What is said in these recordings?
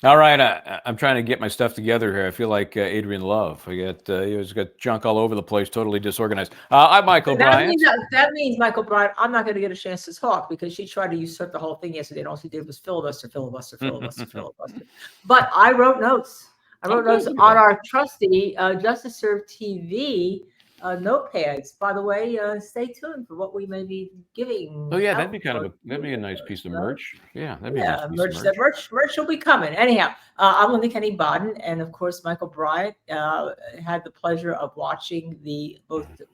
All right, I'm trying to get my stuff together here. I feel like Adrian Love. He's got junk all over the place, totally disorganized. I'm Michael Bryant. That means Michael Bryant. I'm not going to get a chance to talk because she tried to usurp the whole thing yesterday, and all she did was filibuster. But I wrote notes. I wrote notes on our trusty Justice Serve TV notepads. By the way, stay tuned for what we may be giving. Oh yeah, that'd be a nice piece of merch. Yeah, that'd be a nice piece of merch. Merch will be coming. Anyhow, I'm Linda Kenny Bodden, and of course, Michael Bryant had the pleasure of watching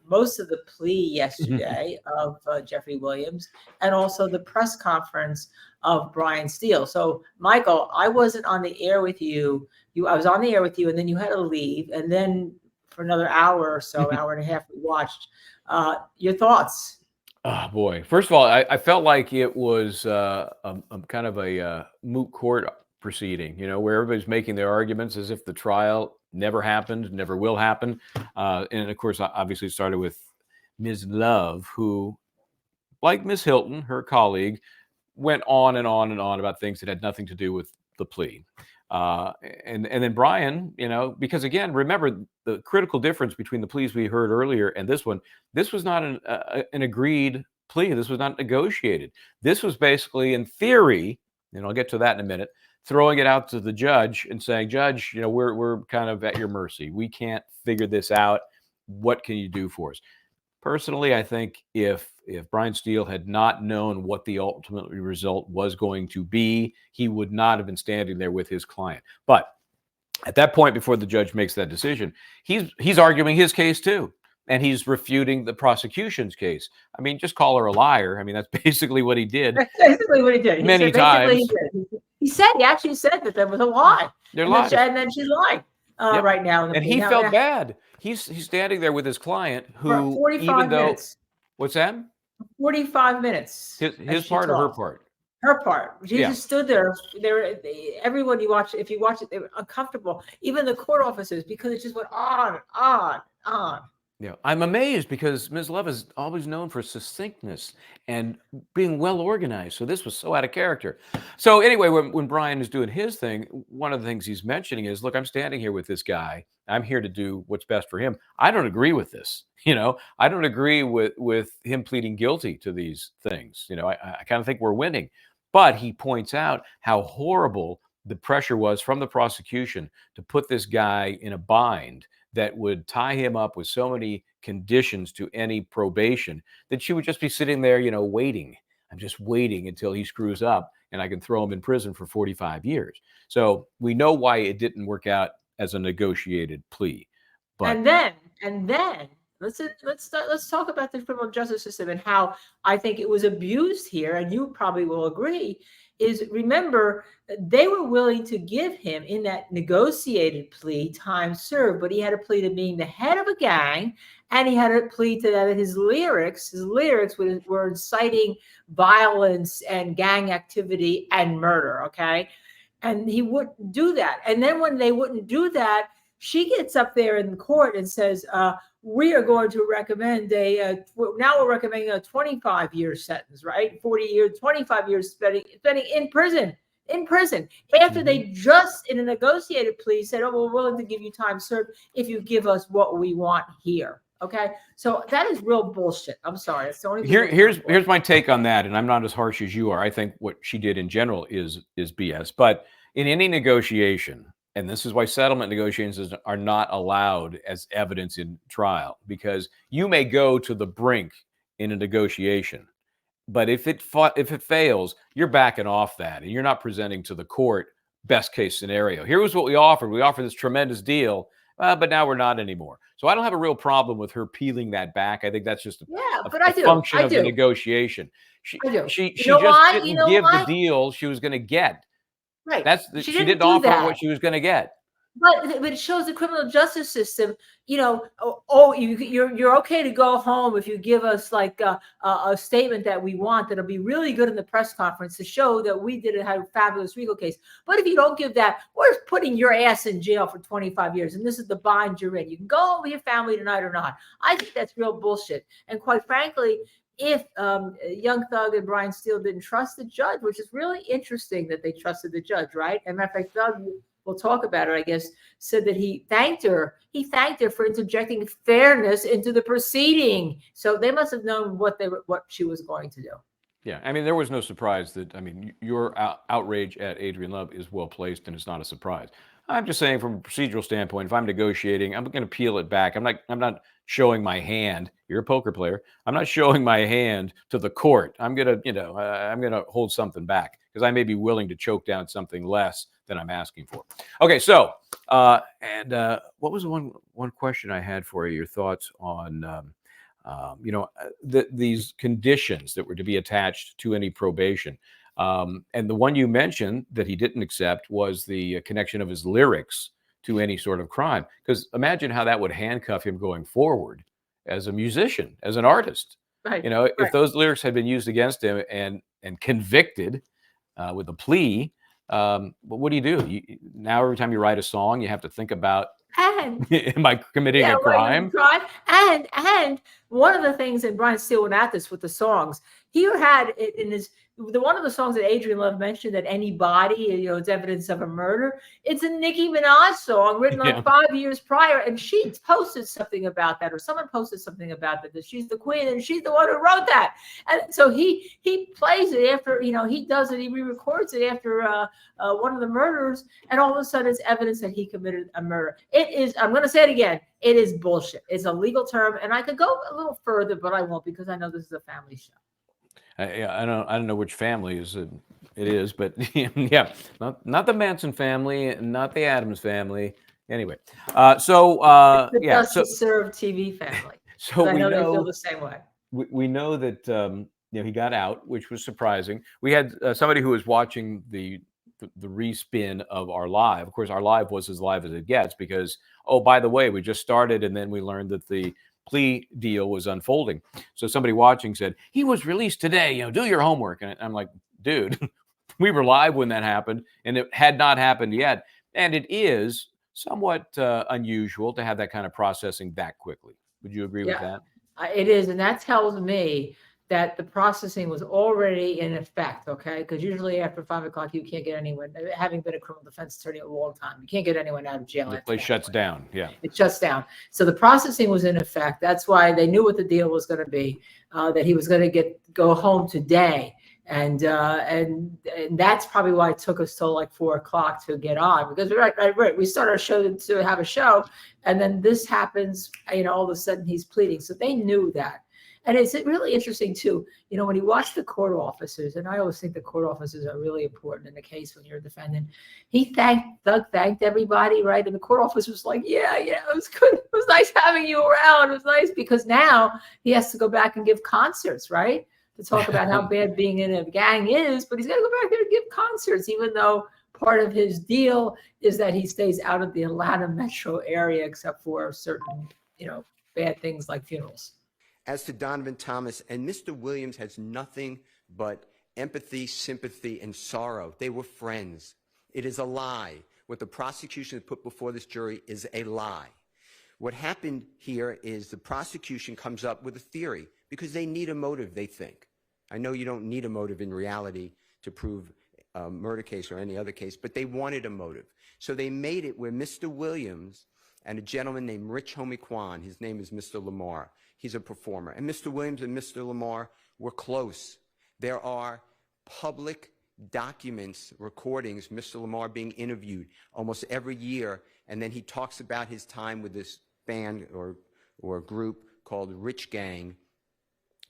most of the plea yesterday of Jeffrey Williams, and also the press conference of Brian Steele. So, Michael, I wasn't on the air with you. I was on the air with you, and then you had to leave, and then for another hour or so, hour and a half, we watched. Your thoughts? Oh boy! First of all, I felt like it was a kind of a moot court proceeding, where everybody's making their arguments as if the trial never happened, never will happen. And of course, obviously, it started with Ms. Love, who, like Ms. Hilton, her colleague, went on and on and on about things that had nothing to do with the plea. And then Brian, because again, remember the critical difference between the pleas we heard earlier and this one. This was not an agreed plea. This was not negotiated. This was basically, in theory, and I'll get to that in a minute, throwing it out to the judge and saying, Judge, we're kind of at your mercy. We can't figure this out. What can you do for us? Personally, I think if Brian Steele had not known what the ultimate result was going to be, he would not have been standing there with his client. But at that point, before the judge makes that decision, he's arguing his case too, and he's refuting the prosecution's case. I mean, just call her a liar. I mean, that's basically what he did. That's basically what he did. Many times. He actually said that there was a lie. They're lying. And then she's lying right now. And he felt bad. He's standing there with his client who, 45 minutes. What's that? 45 minutes. His part or her part? Her part. She just stood there. Everyone if you watch it, they were uncomfortable. Even the court officers, because it just went on. Yeah, I'm amazed because Ms. Love is always known for succinctness and being well organized. So this was so out of character. So anyway, when Brian is doing his thing, one of the things he's mentioning is, look, I'm standing here with this guy. I'm here to do what's best for him. I don't agree with this. I don't agree with him pleading guilty to these things. I kind of think we're winning. But he points out how horrible the pressure was from the prosecution to put this guy in a bind that would tie him up with so many conditions to any probation that she would just be sitting there, waiting. I'm just waiting until he screws up and I can throw him in prison for 45 years. So we know why it didn't work out as a negotiated plea. But and then let's talk about the criminal justice system and how I think it was abused here. And you probably will agree. Is, remember, they were willing to give him, in that negotiated plea, time served, but he had a plea to being the head of a gang, and he had a plea to that his lyrics were inciting violence and gang activity and murder, okay? And he wouldn't do that. And then when they wouldn't do that, she gets up there in court and says, we are going to recommend now we're recommending a 25-year sentence, right? 40 years, 25 years spending in prison. After they just, in a negotiated plea, said, oh, we're willing to give you time served if you give us what we want here. Okay. So that is real bullshit. I'm sorry. It's the only here's my take on that. And I'm not as harsh as you are. I think what she did in general is BS. But in any negotiation, and this is why settlement negotiations are not allowed as evidence in trial, because you may go to the brink in a negotiation, but if it fails, you're backing off that, and you're not presenting to the court best case scenario. Here was what we offered. We offered this tremendous deal, but now we're not anymore. So I don't have a real problem with her peeling that back. I think that's just a function of the negotiation. She just didn't give the deal she was going to get. Right. She didn't offer what she was going to get. But it shows the criminal justice system. You're okay to go home if you give us like a statement that we want that'll be really good in the press conference to show that we did have a fabulous Rico case. But if you don't give that, we're putting your ass in jail for 25 years, and this is the bind you're in. You can go home with your family tonight or not. I think that's real bullshit. And quite frankly, if Young Thug and Brian Steele didn't trust the judge, which is really interesting that they trusted the judge, right? And matter of fact, Thug, we'll talk about it, I guess, said that he thanked her. He thanked her for interjecting fairness into the proceeding. So they must have known what she was going to do. Yeah, I mean, there was no surprise that, I mean, your outrage at Adrian Love is well placed, and it's not a surprise. I'm just saying, from a procedural standpoint, if I'm negotiating, I'm going to peel it back. I'm not showing my hand. You're a poker player. I'm not showing my hand to the court. I'm going to, I'm going to hold something back because I may be willing to choke down something less than I'm asking for. Okay, so what was the one question I had for you? Your thoughts on these conditions that were to be attached to any probation. And the one you mentioned that he didn't accept was the connection of his lyrics to any sort of crime. Because imagine how that would handcuff him going forward as a musician, as an artist. Right. If those lyrics had been used against him and convicted with a plea, what do? Now every time you write a song, you have to think about, am I committing a crime? And one of the things, and Brian Steele went at this with the songs, he had it in his one of the songs that Adrian Love mentioned, that anybody, it's evidence of a murder. It's a Nicki Minaj song written like 5 years prior, and she posted something about that, or someone posted something about that she's the queen and she's the one who wrote that. And so he plays it after, he does it, he re-records it after one of the murders, and all of a sudden it's evidence that he committed a murder. It is, I'm going to say it again, it is bullshit. It's a legal term, and I could go a little further, but I won't, because I know this is a family show. I don't know which family it is, but yeah, not the Manson family, not the Addams family. Anyway, the Justice Served TV family. So I know they feel the same way. We know that he got out, which was surprising. We had somebody who was watching the respin of our live. Of course, our live was as live as it gets because, oh, by the way, we just started, and then we learned that the plea deal was unfolding. So somebody watching said, he was released today, do your homework. And I'm like, dude, we were live when that happened, and it had not happened yet. And it is somewhat unusual to have that kind of processing that quickly. Would you agree with that? It is. And that tells me that the processing was already in effect, okay? Because usually after 5 o'clock, you can't get anyone, having been a criminal defense attorney a long time, you can't get anyone out of jail. The place shuts down, yeah. It shuts down. So the processing was in effect. That's why they knew what the deal was going to be, that he was going to go home today. And that's probably why it took us till like 4 o'clock to get on, because right. We start our show to have a show, and then this happens, all of a sudden he's pleading. So they knew that. And it's really interesting too, when you watch the court officers, and I always think the court officers are really important in the case when you're a defendant. Doug thanked everybody, right? And the court officer was like, yeah, it was good. It was nice having you around. It was nice, because now he has to go back and give concerts, right? To talk about how bad being in a gang is, but he's got to go back there and give concerts, even though part of his deal is that he stays out of the Atlanta metro area, except for certain, bad things like funerals. As to Donovan Thomas, and Mr. Williams has nothing but empathy, sympathy, and sorrow. They were friends. It is a lie. What the prosecution has put before this jury is a lie. What happened here is the prosecution comes up with a theory because they need a motive, they think. I know you don't need a motive in reality to prove a murder case or any other case, but they wanted a motive. So they made it where Mr. Williams and a gentleman named Rich Homie Kwan, his name is Mr. Lamar, he's a performer, and Mr. Williams and Mr. Lamar were close. There are public documents, recordings, Mr. Lamar being interviewed almost every year, and then he talks about his time with this band or group called Rich Gang,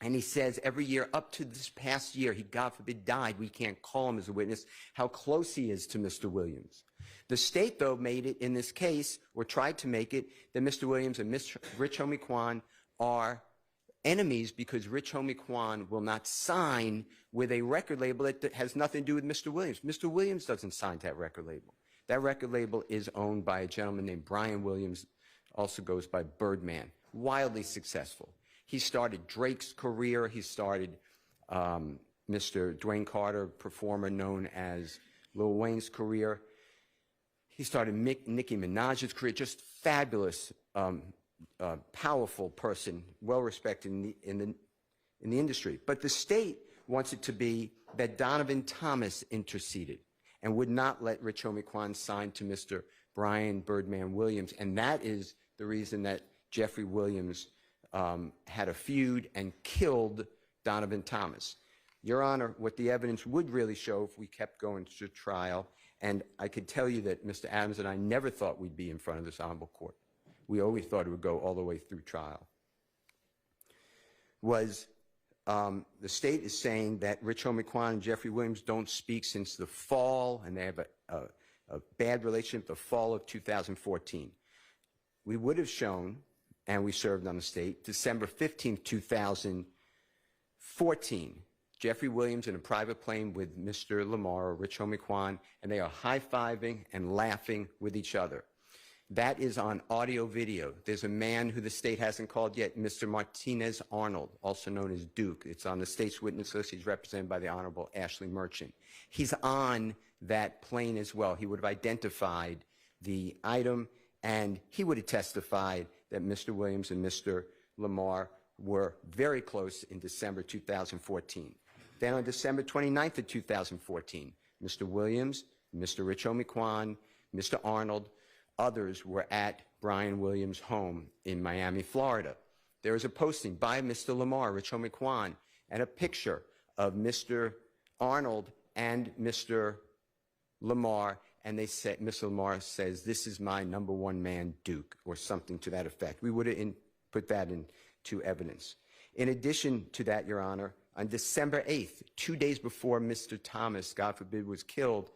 and he says every year up to this past year, he, God forbid, died, we can't call him as a witness, how close he is to Mr. Williams. The state, though, made it in this case, or tried to make it, that Mr. Williams and Rich Homie Kwan are enemies because Rich Homie Kwan will not sign with a record label that has nothing to do with Mr. Williams. Mr. Williams doesn't sign to that record label. That record label is owned by a gentleman named Brian Williams, also goes by Birdman, wildly successful. He started Drake's career. He started Mr. Dwayne Carter, performer known as Lil Wayne's career. He started Nicki Minaj's career, just fabulous, powerful person, well-respected in the industry. But the state wants it to be that Donovan Thomas interceded and would not let Rich Homie Quan sign to Mr. Brian Birdman Williams. And that is the reason that Jeffrey Williams had a feud and killed Donovan Thomas. Your Honor, what the evidence would really show if we kept going to trial, and I could tell you that Mr. Adams and I never thought we'd be in front of this honorable court. We always thought it would go all the way through trial. Was the state is saying that Rich Homie Quan and Jeffrey Williams don't speak since the fall, and they have a bad relationship the fall of 2014. We would have shown, and we served on the state, December 15th, 2014, Jeffrey Williams in a private plane with Mr. Lamar or Rich Homie Quan, and they are high-fiving and laughing with each other. That is on audio video. There's a man who the state hasn't called yet, Mr. Martinez Arnold, also known as Duke. It's on the state's witness list. He's represented by the Honorable Ashley Merchant. He's on that plane as well. He would have identified the item, and he would have testified that Mr. Williams and Mr. Lamar were very close in December 2014. Then on December 29th of 2014, Mr. Williams, Mr. Rich Homie Quan, Mr. Arnold, others were at Brian Williams' home in Miami, Florida. There was a posting by Mr. Lamar, Rich Homie Quan, and a picture of Mr. Arnold and Mr. Lamar, and they said, Mr. Lamar says, "This is my number one man, Duke," or something to that effect. We would have put that into evidence. In addition to that, Your Honor, on December 8th, 2 days before Mr. Thomas, God forbid, was killed,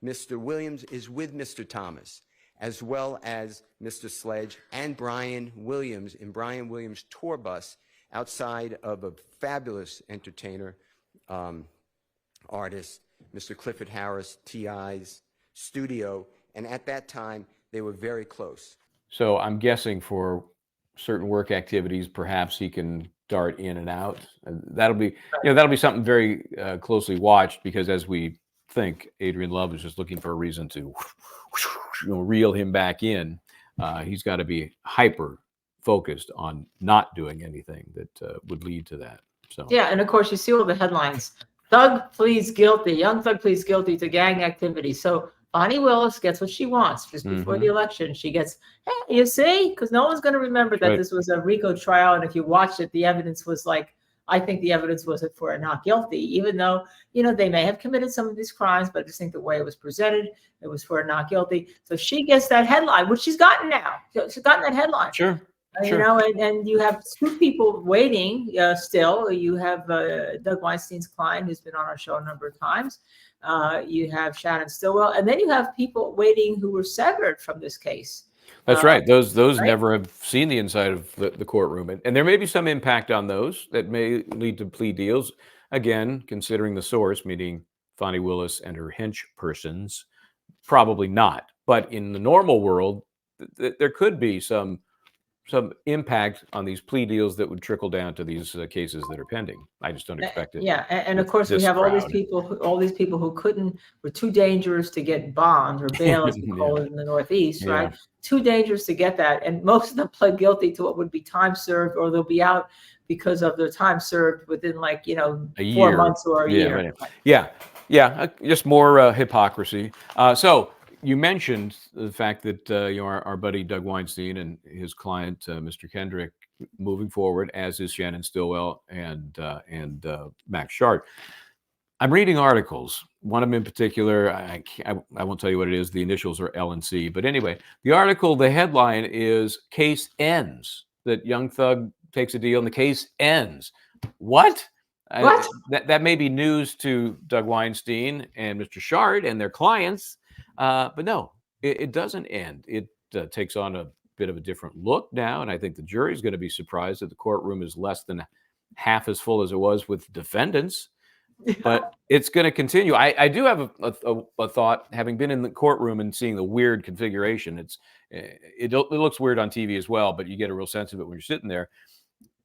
Mr. Williams is with Mr. Thomas, as well as Mr. Sledge and Brian Williams in Brian Williams' tour bus outside of a fabulous entertainer, artist, Mr. Clifford Harris, T.I.'s studio. And at that time, they were very close. So I'm guessing for certain work activities, perhaps he can dart in and out. And that'll be, that'll be something very closely watched, because as we think, Adrian Love is just looking for a reason to reel him back in. He's got to be hyper focused on not doing anything that would lead to that. So yeah, and of course you see all the headlines: thug pleads guilty, young thug pleads guilty to gang activity. So Bonnie Willis gets what she wants just before the election. She gets, hey, you see, because no one's going to remember that this was a Rico trial, and if you watch it, the evidence was like, I think the evidence was for a not guilty, even though, they may have committed some of these crimes, but I just think the way it was presented, it was for a not guilty. So she gets that headline, which she's gotten now. She's gotten that headline. Sure. And you have two people waiting still. You have Doug Weinstein's client, who's been on our show a number of times. You have Shannon Stillwell, and then you have people waiting who were severed from this case. That's right. Those never have seen the inside of the courtroom. And there may be some impact on those that may lead to plea deals. Again, considering the source, meaning Fonnie Willis and her hench persons, probably not. But in the normal world, there could be some impact on these plea deals that would trickle down to these cases that are pending. I just don't expect it. Yeah, and of course we have all these people who were too dangerous to get bond or bail, as we call it in the Northeast, right? Too dangerous to get that, and most of them pled guilty to what would be time served, or they'll be out because of their time served within a 4 months or a year. Right. Just more hypocrisy. So you mentioned the fact that our buddy Doug Weinstein and his client, Mr. Kendrick, moving forward, as is Shannon Stillwell and Max Shart. I'm reading articles. One of them in particular, I won't tell you what it is. The initials are L and C. But anyway, the article, the headline is "Case Ends." That young thug takes a deal and the case ends. What? That may be news to Doug Weinstein and Mr. Shart and their clients. But no, it doesn't end. It takes on a bit of a different look now, and I think the jury is going to be surprised that the courtroom is less than half as full as it was with defendants. but it's going to continue. I do have a thought, having been in the courtroom and seeing the weird configuration. It looks weird on TV as well, but you get a real sense of it when you're sitting there.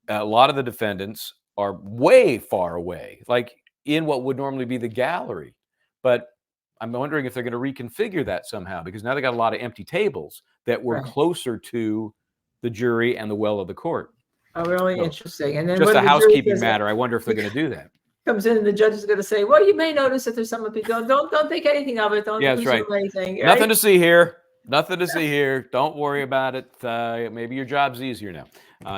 A lot of the defendants are way far away, like in what would normally be the gallery. But I'm wondering if they're going to reconfigure that somehow, because now they got a lot of empty tables that were Right. closer to the jury and the well of the court. Oh, really So, interesting. And then just when a the jury housekeeping says matter. I wonder if they're going to do that. comes in, and the judge is going to say, "Well, you may notice that there's some people. Don't think anything of it. Don't Yeah, that's right. presume anything. Nothing Right? to see here. Nothing to see here. Don't worry about it. Maybe your job's easier now.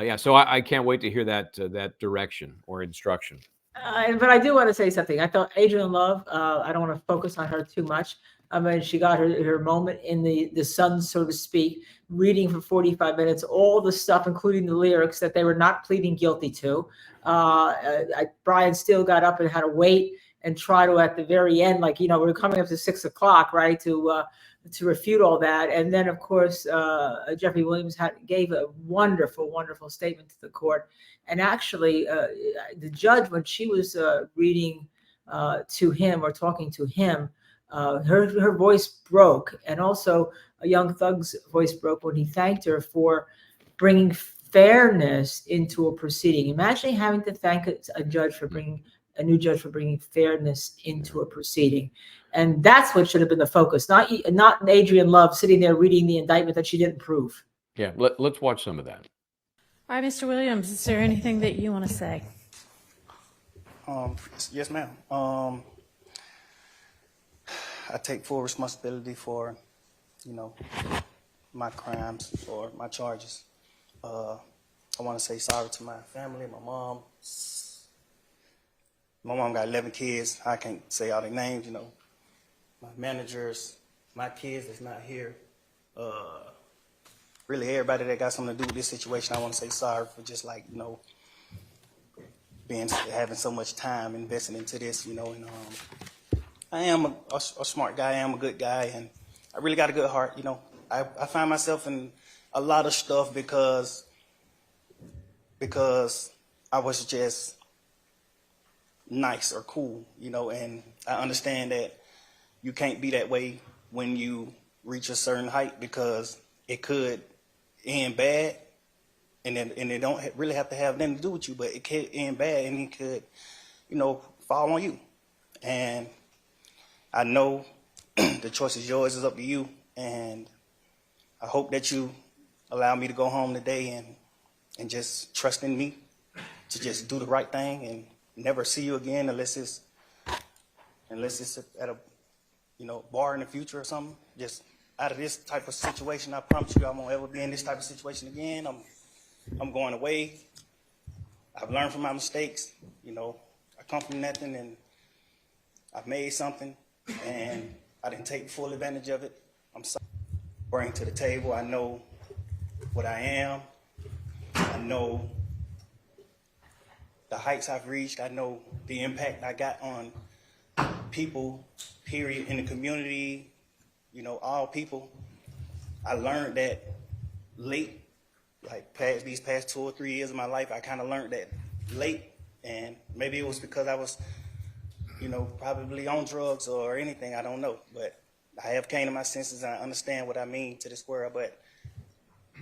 Yeah, so I can't wait to hear that direction or instruction. But I do want to say something. I thought Adrian Love, I don't want to focus on her too much. I mean, she got her moment in the sun, so to speak, reading for 45 minutes, all the stuff, including the lyrics that they were not pleading guilty to. Brian Steele got up and had to wait and try to, at the very end, like, we're coming up to 6 o'clock, right, to refute all that. And then, of course, Jeffrey Williams gave a wonderful, wonderful statement to the court. And actually, the judge, when she was reading to him or talking to him, her voice broke. And also, Young Thug's voice broke when he thanked her for bringing fairness into a proceeding. Imagine having to thank a new judge for bringing fairness into a proceeding. And that's what should have been the focus, not Adrian Love sitting there reading the indictment that she didn't prove. Yeah, let's watch some of that. All right, Mr. Williams, is there anything that you want to say? Yes, ma'am. I take full responsibility for, my crimes or my charges. I want to say sorry to my family, my mom. My mom got 11 kids. I can't say all their names, my managers, my kids that's not here. Really everybody that got something to do with this situation, I want to say sorry for just having so much time invested into this, and I am a smart guy, I am a good guy, and I really got a good heart, I find myself in a lot of stuff because I was just nice or cool, and I understand that you can't be that way when you reach a certain height, because it could end bad, and it don't really have to have nothing to do with you, but it could end bad, and it could, fall on you. And I know the choice is yours, it's up to you, and I hope that you allow me to go home today and just trust in me to just do the right thing and never see you again unless it's at a bar in the future or something. Just out of this type of situation, I promise you I won't ever be in this type of situation again. I'm going away. I've learned from my mistakes. I come from nothing and I've made something, and I didn't take full advantage of it. I'm sorry. Bring to the table, I know what I am. I know the heights I've reached. I know the impact I got on people, period, in the community, all people. I learned that late, like these past 2 or 3 years of my life, I kind of learned that late, and maybe it was because I was, probably on drugs or anything, I don't know, but I have came to my senses and I understand what I mean to this world. But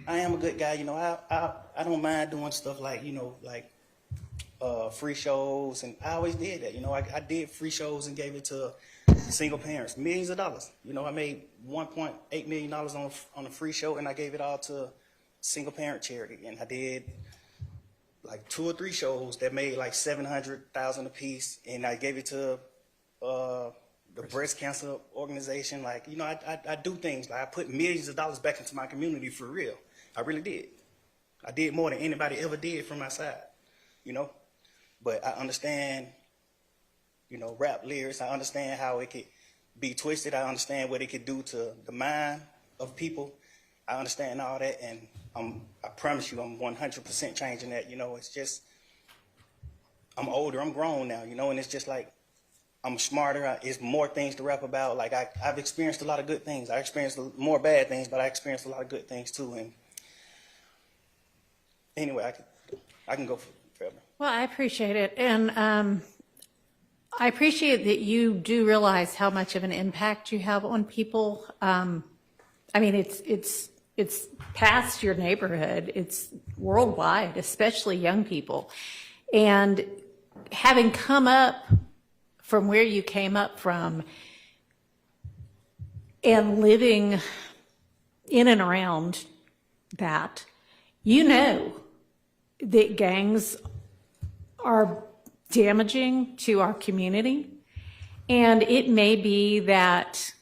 I am a good guy, I don't mind doing stuff like, free shows, and I always did that. I did free shows and gave it to single parents, millions of dollars. I made $1.8 million on a free show, and I gave it all to single parent charity. And I did like 2 or 3 shows that made like $700,000 a piece, and I gave it to the breast cancer organization. I do things, I put millions of dollars back into my community for real. I really did. I did more than anybody ever did from my side, But I understand, rap lyrics. I understand how it could be twisted. I understand what it could do to the mind of people. I understand all that, and I promise you I'm 100% changing that. It's just, I'm older, I'm grown now, and it's just like, I'm smarter. It's more things to rap about. Like, I've experienced a lot of good things. I experienced more bad things, but I experienced a lot of good things too. And anyway, I can go forever. Well, I appreciate it. And I appreciate that you do realize how much of an impact you have on people. I mean, it's past your neighborhood. It's worldwide, especially young people. And having come up from where you came up from and living in and around that, you know that gangs are damaging to our community. And it may be that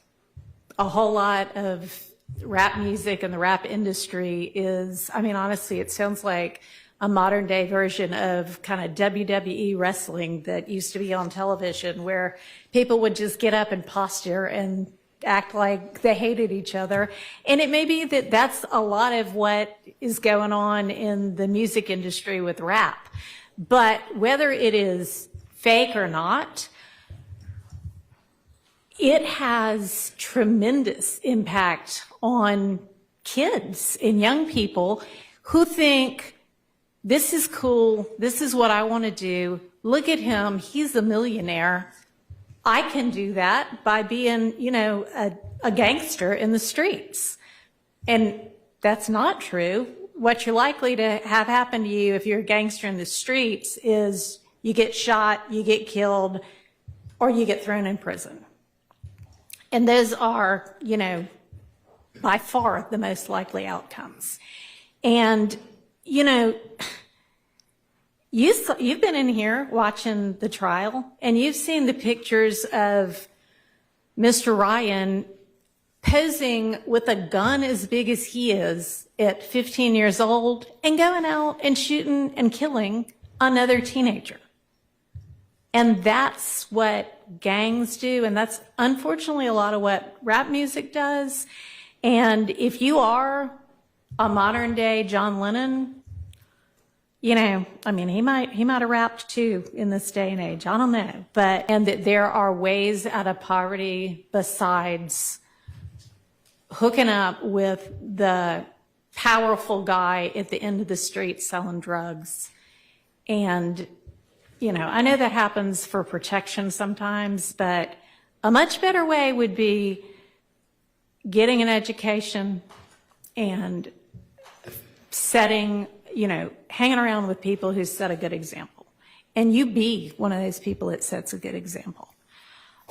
a whole lot of rap music and the rap industry is, I mean, honestly, it sounds like a modern day version of kind of WWE wrestling that used to be on television, where people would just get up and posture and act like they hated each other. And it may be that that's a lot of what is going on in the music industry with rap. But whether it is fake or not, it has tremendous impact on kids and young people who think, this is cool, this is what I want to do, look at him, he's a millionaire, I can do that by being, you know, a gangster in the streets. And that's not true. What you're likely to have happen to you if you're a gangster in the streets is you get shot, you get killed, or you get thrown in prison. And those are, you know, by far the most likely outcomes. And, you know, you've been in here watching the trial, and you've seen the pictures of Mr. Ryan posing with a gun as big as he is at 15 years old and going out and shooting and killing another teenager. And that's what gangs do, and that's unfortunately a lot of what rap music does. And if you are a modern day John Lennon, you know, I mean, he might have rapped too in this day and age. I don't know. But, and that there are ways out of poverty besides hooking up with the powerful guy at the end of the street selling drugs. And, you know, I know that happens for protection sometimes, but a much better way would be getting an education and setting, you know, hanging around with people who set a good example. And you be one of those people that sets a good example.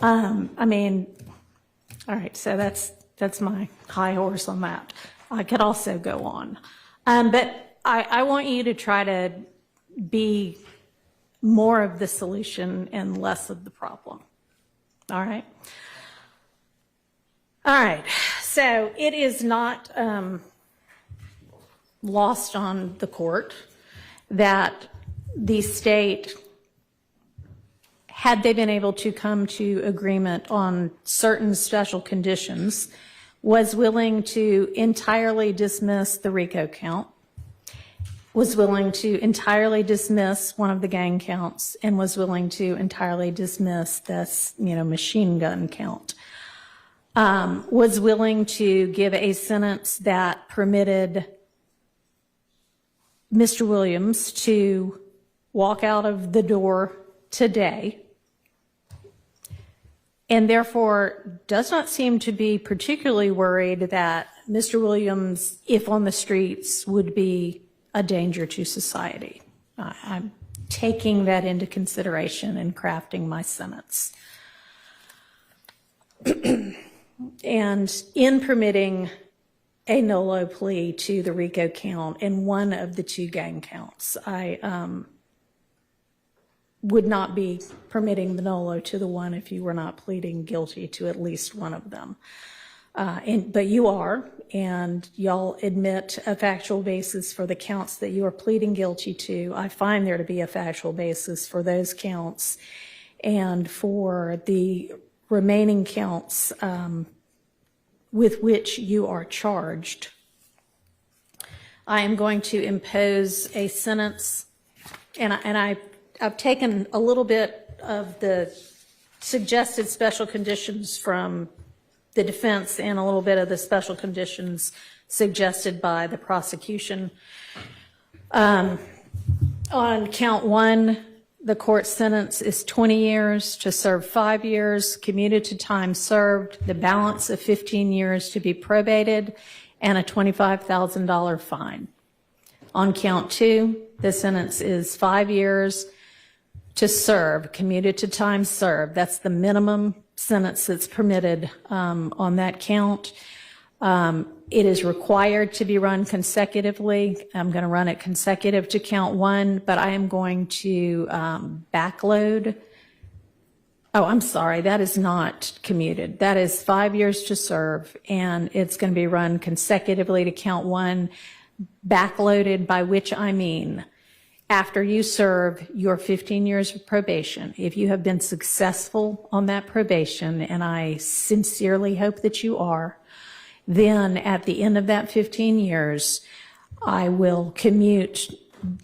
I mean, all right, so that's my high horse on that. I could also go on. But I want you to try to be more of the solution and less of the problem. All right? All right, so it is not lost on the court that the state, had they been able to come to agreement on certain special conditions, was willing to entirely dismiss the Rico count, was willing to entirely dismiss one of the gang counts, and was willing to entirely dismiss this, you know, machine gun count. Was willing to give a sentence that permitted Mr. Williams to walk out of the door today, and therefore does not seem to be particularly worried that Mr. Williams, if on the streets, would be a danger to society. I'm taking that into consideration in crafting my sentence. And in permitting a nolo plea to the Rico count and one of the two gang counts, I would not be permitting the nolo to the one if you were not pleading guilty to at least one of them. But you are, and y'all admit a factual basis for the counts that you are pleading guilty to. I find there to be a factual basis for those counts, and for the remaining counts with which you are charged, I am going to impose a sentence, and I've taken a little bit of the suggested special conditions from the defense and a little bit of the special conditions suggested by the prosecution. On count one, the court sentence is 20 years to serve 5 years, commuted to time served, the balance of 15 years to be probated, and a $25,000 fine. On count 2, the sentence is 5 years to serve, commuted to time served. That's the minimum sentence that's permitted on that count. It is required to be run consecutively. I'm going to run it consecutive to count 1, but I am going to backload. Oh, I'm sorry, that is not commuted. That is 5 years to serve, and it's going to be run consecutively to count 1, backloaded, by which I mean after you serve your 15 years of probation. If you have been successful on that probation, and I sincerely hope that you are, then at the end of that 15 years, I will commute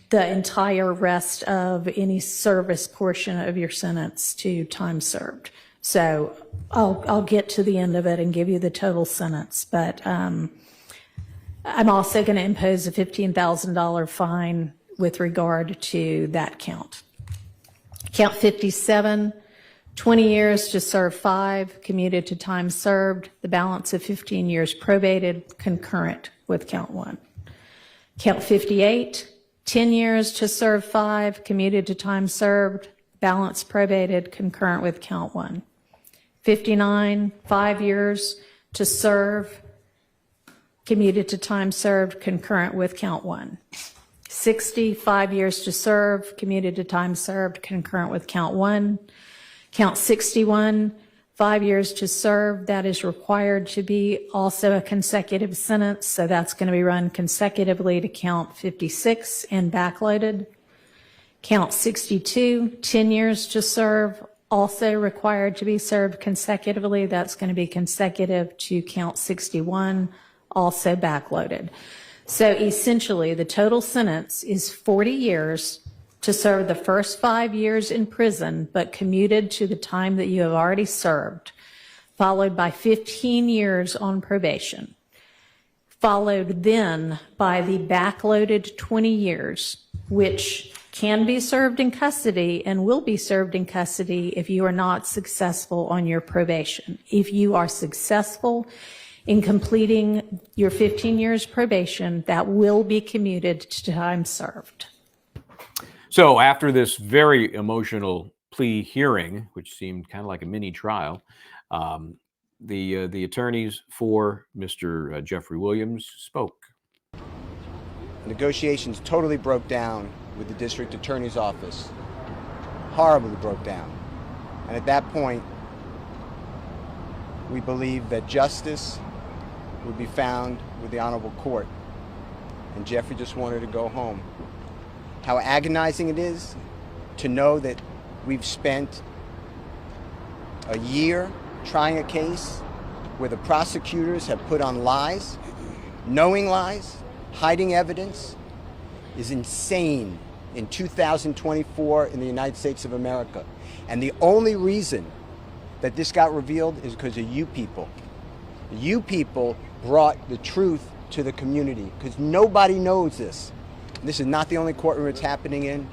the entire rest of any service portion of your sentence to time served. So I'll get to the end of it and give you the total sentence, but I'm also going to impose a $15,000 fine with regard to that count. Count 57, 20 years to serve 5, commuted to time served, the balance of 15 years probated, concurrent with count 1. Count 58, 10 years to serve 5, commuted to time served, balance probated, concurrent with count 1. 59, 5 years to serve, commuted to time served, concurrent with count 1. 60, 5 years to serve, commuted to time served, concurrent with count 1. Count 61, 5 years to serve, that is required to be also a consecutive sentence, so that's going to be run consecutively to count 56 and backloaded. Count 62, 10 years to serve, also required to be served consecutively, that's going to be consecutive to count 61, also backloaded. So essentially, the total sentence is 40 years to serve the first 5 years in prison, but commuted to the time that you have already served, followed by 15 years on probation, followed then by the backloaded 20 years, which can be served in custody and will be served in custody if you are not successful on your probation. If you are successful in completing your 15 years probation, that will be commuted to time served. So after this very emotional plea hearing, which seemed kind of like a mini trial, the attorneys for Mr. Jeffrey Williams spoke. Negotiations totally broke down with the district attorney's office. Horribly broke down. And at that point, we believed that justice would be found with the honorable court. And Jeffrey just wanted to go home. How agonizing it is to know that we've spent a year trying a case where the prosecutors have put on lies, knowing lies, hiding evidence, is insane in 2024 in the United States of America. And the only reason that this got revealed is because of you people. You people brought the truth to the community, because nobody knows this. This is not the only courtroom it's happening in,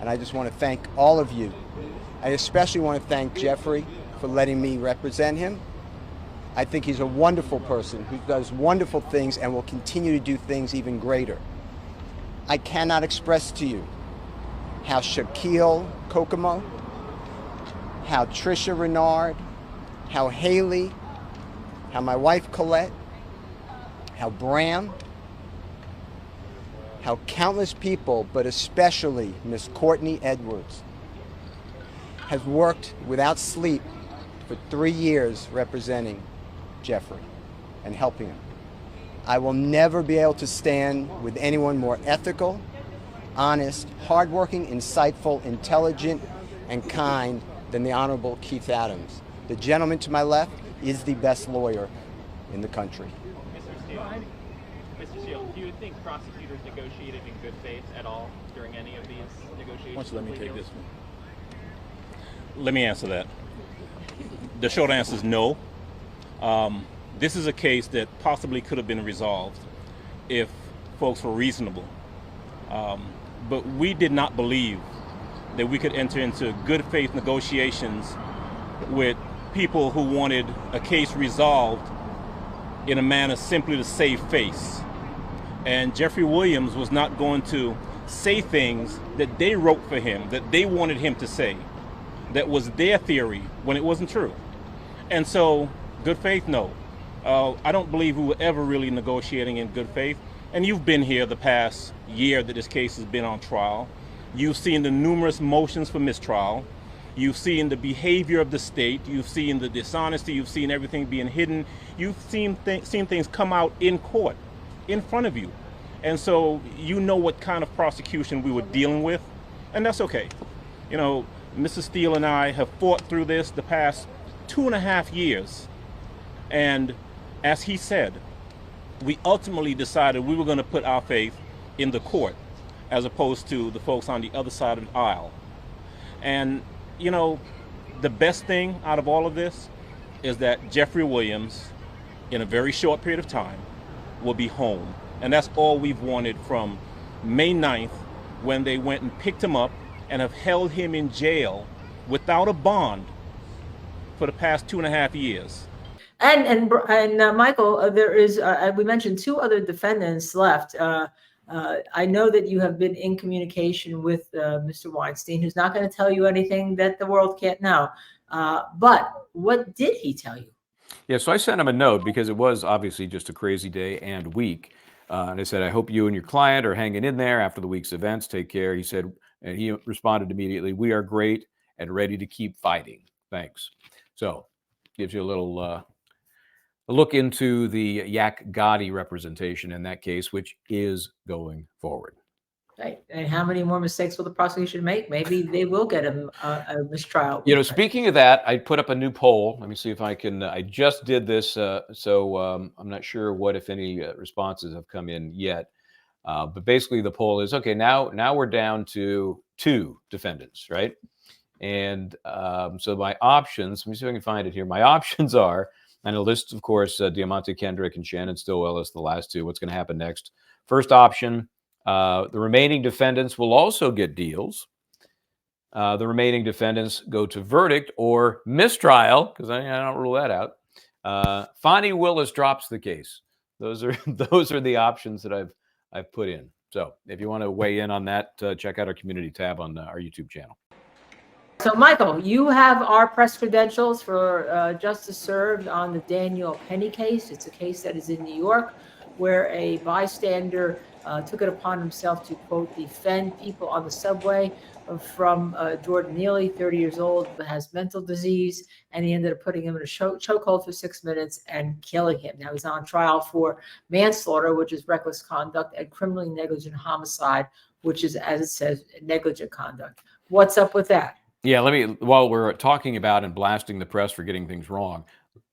and I just want to thank all of you. I especially want to thank Jeffrey for letting me represent him. I think he's a wonderful person who does wonderful things and will continue to do things even greater. I cannot express to you how Shaquille Kokomo, how Trisha Renard, how Haley, how my wife Colette, how Bram, how countless people, but especially Miss Courtney Edwards, has worked without sleep for 3 years representing Jeffrey and helping him. I will never be able to stand with anyone more ethical, honest, hardworking, insightful, intelligent, and kind than the Honorable Keith Adams. The gentleman to my left is the best lawyer in the country. Mr. Steele, do you think prosecutors negotiated in good faith at all during any of these negotiations? Why don't you let me take this one? Let me answer that. The short answer is no. This is a case that possibly could have been resolved if folks were reasonable. But we did not believe that we could enter into good faith negotiations with people who wanted a case resolved in a manner simply to save face. And Jeffrey Williams was not going to say things that they wrote for him, that they wanted him to say, that was their theory when it wasn't true. And so, good faith, no. I don't believe we were ever really negotiating in good faith. And you've been here the past year that this case has been on trial. You've seen the numerous motions for mistrial. You've seen the behavior of the state. You've seen the dishonesty. You've seen everything being hidden. You've seen things come out in court, in front of you. And so you know what kind of prosecution we were dealing with, and that's okay. You know, Mr. Steele and I have fought through this the past 2.5 years. And as he said, we ultimately decided we were going to put our faith in the court as opposed to the folks on the other side of the aisle. And, you know, the best thing out of all of this is that Jeffrey Williams, in a very short period of time, will be home. And that's all we've wanted from May 9th, when they went and picked him up and have held him in jail without a bond for the past 2.5 years. And Michael, there is, we mentioned 2 other defendants left. I know that you have been in communication with Mr. Weinstein, who's not going to tell you anything that the world can't know. But what did he tell you? Yeah, so I sent him a note because it was obviously just a crazy day and week. And I said, I hope you and your client are hanging in there after the week's events. Take care. He said, and he responded immediately, we are great and ready to keep fighting. Thanks. So gives you a little a look into the Yak Gotti representation in that case, which is going forward. Right. And how many more mistakes will the prosecution make? Maybe they will get a mistrial. You know, speaking of that, I put up a new poll. Let me see if I can. I just did this, so I'm not sure what, if any, responses have come in yet. But basically, the poll is okay. Now we're down to 2 defendants, right? And so my options. Let me see if I can find it here. My options are, and a list, of course, Diamante Kendrick and Shannon Stillwell as the last 2. What's going to happen next? First option. The remaining defendants will also get deals. The remaining defendants go to verdict or mistrial, because I don't rule that out. Fonnie Willis drops the case. Those are the options that I've put in. So if you want to weigh in on that, check out our community tab on our YouTube channel. So, Michael, you have our press credentials for justice served on the Daniel Penny case. It's a case that is in New York, where a bystander took it upon himself to, quote, defend people on the subway from Jordan Neely, 30 years old, that has mental disease, and he ended up putting him in a chokehold for 6 minutes and killing him. Now he's on trial for manslaughter, which is reckless conduct, and criminally negligent homicide, which is, as it says, negligent conduct. What's up with that? Yeah, while we're talking about and blasting the press for getting things wrong,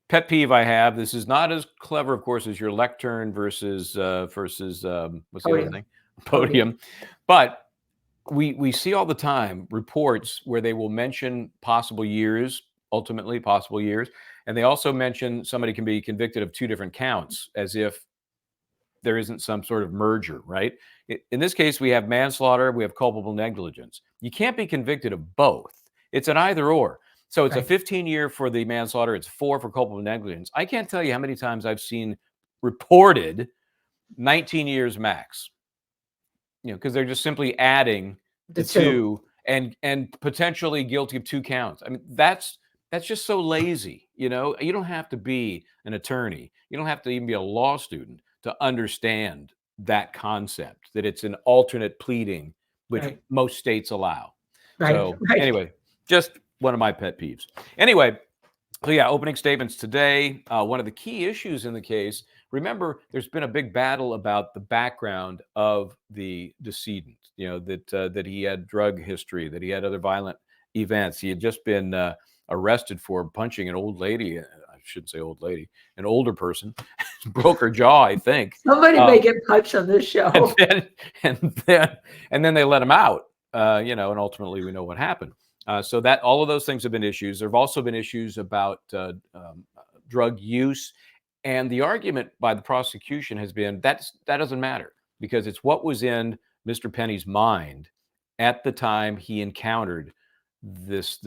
pet peeve I have, this is not as clever, of course, as your lectern versus what's the other thing? Podium. But we see all the time reports where they will mention possible years, ultimately possible years, and they also mention somebody can be convicted of 2 different counts, as if there isn't some sort of merger, right? In this case, we have manslaughter, we have culpable negligence. You can't be convicted of both. It's an either or. So it's a 15-year for the manslaughter. It's 4 for culpable negligence. I can't tell you how many times I've seen reported 19 years max. You know, because they're just simply adding the 2 and potentially guilty of 2 counts. I mean, that's just so lazy. You know, you don't have to be an attorney. You don't have to even be a law student to understand that concept, that it's an alternate pleading, which most states allow. So anyway, just one of my pet peeves. Anyway, so yeah, opening statements today. One of the key issues in the case, remember, there's been a big battle about the background of the decedent, you know, that he had drug history, that he had other violent events. He had just been arrested for punching an old lady. I shouldn't say old lady, an older person, broke her jaw, I think. Somebody may get punched on this show. And then they let him out, you know, and ultimately we know what happened. So that all of those things have been issues. There have also been issues about drug use. And the argument by the prosecution has been that doesn't matter because it's what was in Mr. Penny's mind at the time he encountered this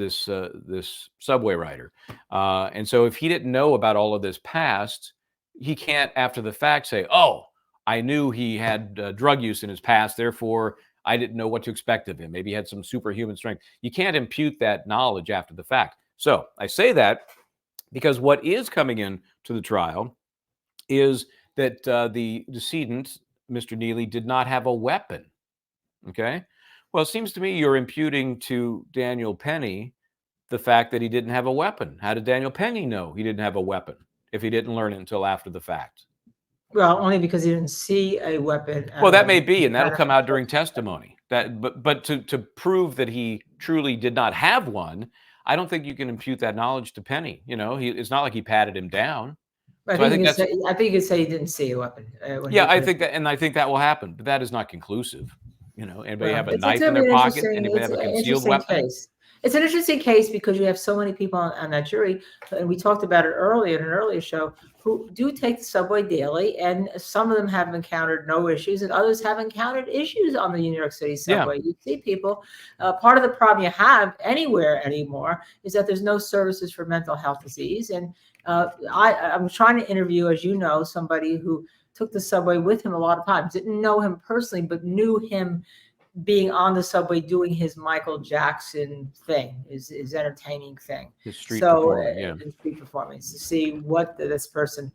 subway rider. And so if he didn't know about all of this past, he can't after the fact say, oh, I knew he had drug use in his past, therefore I didn't know what to expect of him. Maybe he had some superhuman strength. You can't impute that knowledge after the fact. So I say that because what is coming in to the trial is that the decedent, Mr. Neely, did not have a weapon. Okay. Well, it seems to me you're imputing to Daniel Penny the fact that he didn't have a weapon. How did Daniel Penny know he didn't have a weapon if he didn't learn it until after the fact? Well, only because he didn't see a weapon. Well, that may be, and that'll come out during testimony. But to prove that he truly did not have one, I don't think you can impute that knowledge to Penny. You know, it's not like he patted him down. I think you could say he didn't see a weapon. Yeah, I think that will happen, but that is not conclusive. You know, anybody have a It's knife in their pocket? Anybody have a concealed weapon? Case. It's an interesting case because you have so many people on that jury, and we talked about it earlier in an earlier show, who do take the subway daily, and some of them have encountered no issues, and others have encountered issues on the New York City subway. Yeah. You see people. Part of the problem you have anywhere anymore is that there's no services for mental health disease, and I'm trying to interview, as you know, somebody who took the subway with him a lot of times, didn't know him personally, but knew him being on the subway doing his Michael Jackson thing, his entertaining thing. His street performance, to see what this person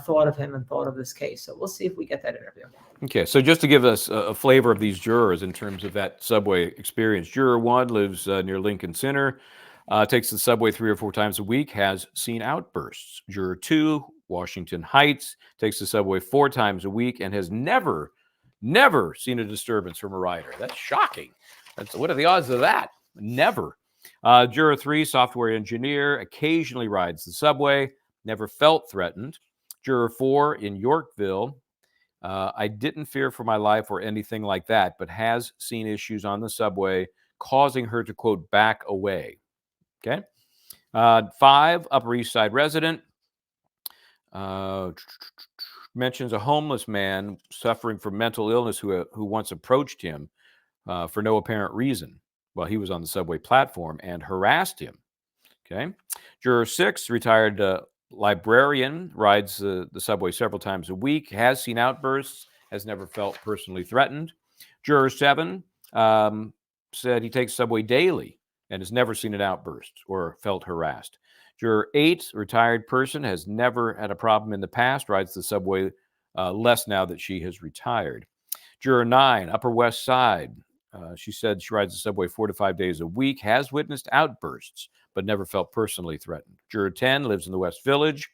thought of him and thought of this case. So we'll see if we get that interview. Okay, so just to give us a flavor of these jurors in terms of that subway experience. Juror 1 lives near Lincoln Center, takes the subway 3 or 4 times a week, has seen outbursts. Juror 2, Washington Heights, takes the subway 4 times a week and has never seen a disturbance from a rider. That's shocking. What are the odds of that? Never. Juror 3, software engineer, occasionally rides the subway, never felt threatened. Juror 4 in Yorkville, I didn't fear for my life or anything like that, but has seen issues on the subway causing her to, quote, back away. Okay. 5, Upper East Side resident, mentions a homeless man suffering from mental illness who once approached him for no apparent reason while he was on the subway platform and harassed him. Okay. Juror 6, retired librarian, rides the subway several times a week, has seen outbursts, has never felt personally threatened. Juror 7 said he takes subway daily and has never seen an outburst or felt harassed. Juror 8, retired person, has never had a problem in the past, rides the subway less now that she has retired. Juror 9, Upper West Side, she said she rides the subway 4 to 5 days a week, has witnessed outbursts, but never felt personally threatened. Juror 10 lives in the West Village,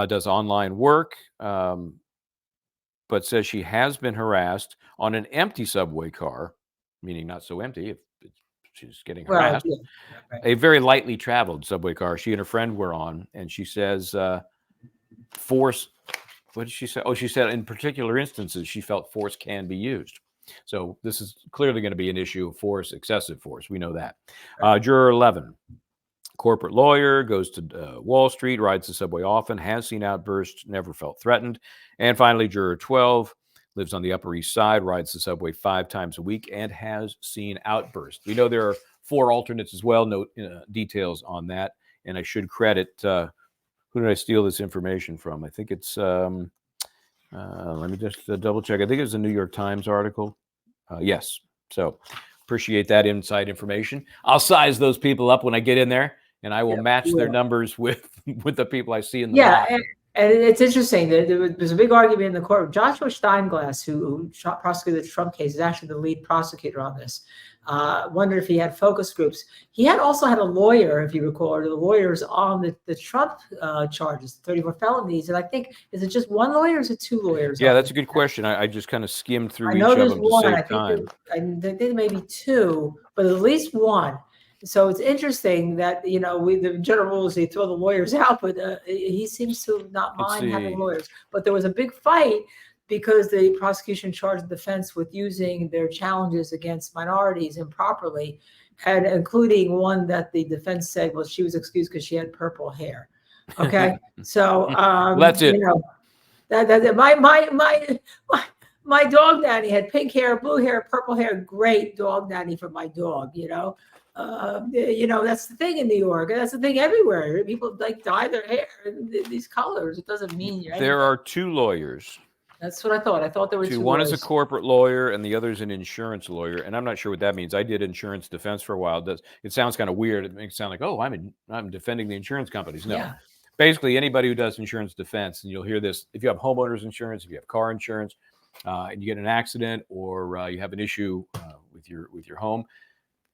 does online work, but says she has been harassed on an empty subway car, meaning not so empty if she's getting harassed. Well, yeah. Right. A very lightly traveled subway car she and her friend were on, and she says force. What did she say? Oh, she said in particular instances she felt force can be used. So this is clearly going to be an issue of force, excessive force. We know that. Juror 11, corporate lawyer, goes to Wall Street, rides the subway often, has seen outbursts, never felt threatened. And finally, Juror 12, lives on the Upper East Side, rides the subway 5 times a week, and has seen outbursts. We know there are 4 alternates as well. No details on that. And I should credit, who did I steal this information from? I think it's, let me just double check. I think it was a New York Times article. Yes. So appreciate that inside information. I'll size those people up when I get in there, and I will match their numbers with the people I see in the box. And it's interesting that there's a big argument in the court. Joshua Steinglass, who prosecuted the Trump case, is actually the lead prosecutor on this. Wondered if he had focus groups. He also had a lawyer, if you recall, or the lawyers on the Trump charges, 34 felonies. And I think, is it just one lawyer or is it 2 lawyers? Yeah, that's a good question. I just kind of skimmed through each of them to save time. I think maybe 2, but at least 1. So it's interesting that, the general rule is they throw the lawyers out, but he seems to not mind having lawyers. But there was a big fight because the prosecution charged the defense with using their challenges against minorities improperly, and including one that the defense said, well, she was excused because she had purple hair. Okay, so that's it. My dog nanny had pink hair, blue hair, purple hair. Great dog nanny for my dog. That's the thing in New York. That's the thing everywhere. People like dye their hair these colors. It doesn't mean you're There anything. are two lawyers. That's what I thought. I thought there were two. One is a lawyers. corporate lawyer and the other is an insurance lawyer. And I'm not sure what that means. I did insurance defense for a while. It sounds kind of weird. It makes it sound like, oh, I'm defending the insurance companies. No. Yeah. Basically, anybody who does insurance defense, and you'll hear this, if you have homeowners insurance, if you have car insurance, and you get in an accident or you have an issue with your home,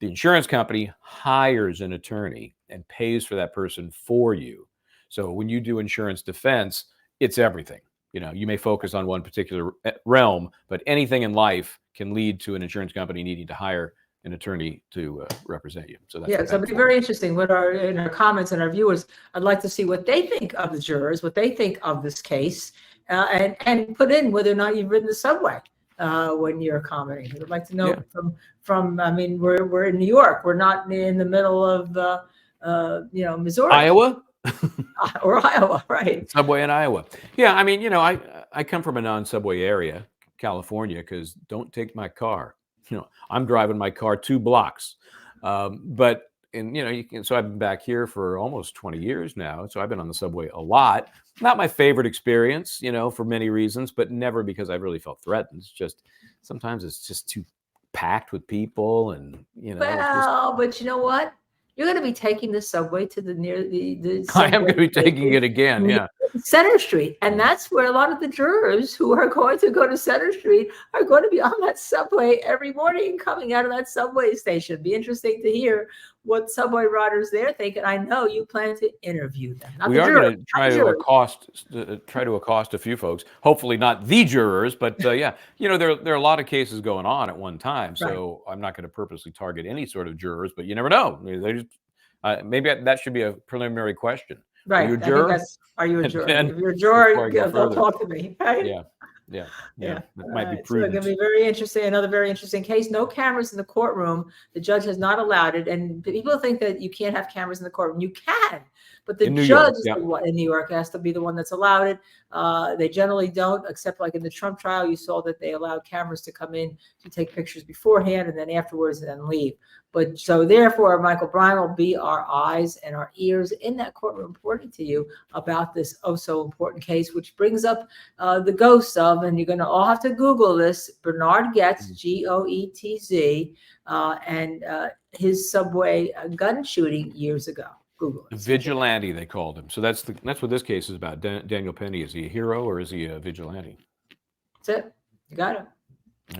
the insurance company hires an attorney and pays for that person for you. So when you do insurance defense, it's everything. You may focus on one particular realm, but anything in life can lead to an insurance company needing to hire an attorney to represent you. So that's so it'd be very interesting. In our comments and our viewers, I'd like to see what they think of the jurors, what they think of this case, and put in whether or not you've ridden the subway when you're commenting. I'd like to know from. I mean, we're in New York. We're not in the middle of Missouri, Iowa. Or Iowa, right? Subway in Iowa. Yeah, I mean, I come from a non-subway area, California, because don't take my car. I'm driving my car 2 blocks. So I've been back here for almost 20 years now. So I've been on the subway a lot. Not my favorite experience, for many reasons, but never because I really felt threatened. It's just sometimes it's just too packed with people, and But you know what? You're going to be taking the subway to the I am going to be taking it again. Yeah. Center Street. And that's where a lot of the jurors who are going to go to Center Street are going to be on that subway every morning coming out of that subway station. Be interesting to hear what subway riders they're thinking. I know you plan to interview them. We are going to try to accost a few folks. Hopefully not the jurors, but there are a lot of cases going on at one time. So I'm not going to purposely target any sort of jurors, but you never know. They just maybe that should be a preliminary question. Right. Are you a juror? Are you a juror? If you're a juror, don't talk to me. Right? Yeah. That might be prudent. So it's going to be very interesting. Another very interesting case. No cameras in the courtroom. The judge has not allowed it. And people think that you can't have cameras in the courtroom. You can, but the judge is the one in New York has to be the one that's allowed it. They generally don't, except like in the Trump trial, you saw that they allowed cameras to come in to take pictures beforehand and then afterwards and then leave. But so therefore, Michael Bryan will be our eyes and our ears in that courtroom reporting to you about this oh so important case, which brings up the ghost of, and you're going to all have to Google this, Bernard Goetz, Goetz, and his subway gun shooting years ago. Google it. Vigilante, they called him. So that's what this case is about. Daniel Penny, is he a hero or is he a vigilante? That's it. You got it.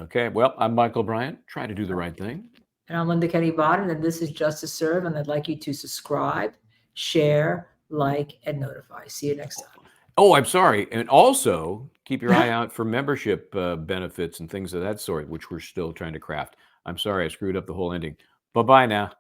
Okay. Well, I'm Michael Bryan. Try to do the right thing. And I'm Linda Kenny Bodden, and this is Justice Serve, and I'd like you to subscribe, share, like, and notify. See you next time. Oh, I'm sorry. And also, keep your eye out for membership benefits and things of that sort, which we're still trying to craft. I'm sorry I screwed up the whole ending. Bye-bye now.